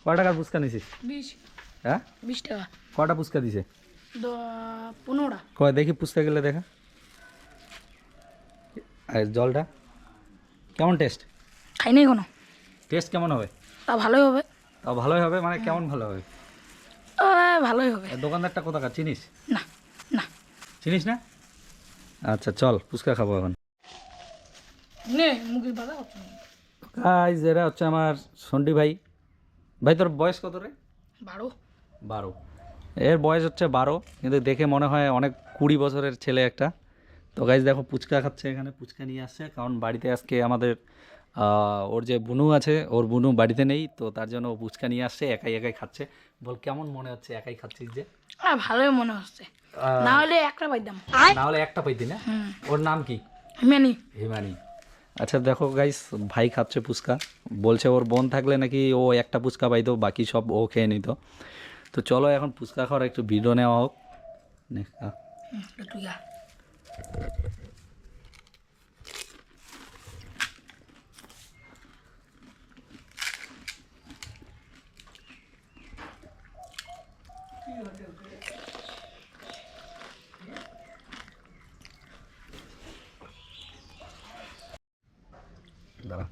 কয় টাকার ফুচকা নিছিস? 20 হ্যাঁ 20 টাকা। কয়টা ফুচকা দিছে? 15টা। কয় দেখি পুষতে গেলে দেখা। আর জলটা কেমন টেস্ট? খাই নাই কোনো। টেস্ট কেমন হবে? তা ভালোই হবে। তাও ভালোই হবে মানে কেমন ভালো হবে? ভালোই হবে। আর দোকানদারটা কোথাকার চিনিস? না না চিনিস না? আচ্ছা চল ফুচকা খাবো এখন। নে মুখের বাধা করছো। গাইস এরা হচ্ছে আমার সন্ডি ভাই। ভাই তোর বয়স কত রে? 12। 12। এর বয়স হচ্ছে 12, কিন্তু দেখে মনে হয় অনেক 20 বছরের ছেলে একটা। তো গাইস দেখো পুচকা খাচ্ছে, এখানে পুচকা নিয়ে আসছে কারণ বাড়িতে আজকে আমাদের ওর যে বুনু আছে, ওর বুনু বাড়িতে নেই, তো তার জন্য ও পুচকা নিয়ে আসছে, একাই একাই খাচ্ছে। বল কেমন মনে হচ্ছে একাই খাচ্ছিস যে? ভালোই মনে হচ্ছে। না হলে একটা পাইতাম। না হলে একটা পাইতি না? ওর নাম কি? হিমানি। হিমানি। আচ্ছা দেখো গাইস, ভাই খাচ্ছে পুচকা, বলছে ওর বোন থাকলে নাকি ও একটা পুচকা পাইতো, বাকি সব ও খেয়ে নিত। তো চলো এখন পুচকা খাওয়ার একটু ভিডিও নেওয়া হোক। নে, খা। তুই খা। দাঁড়া।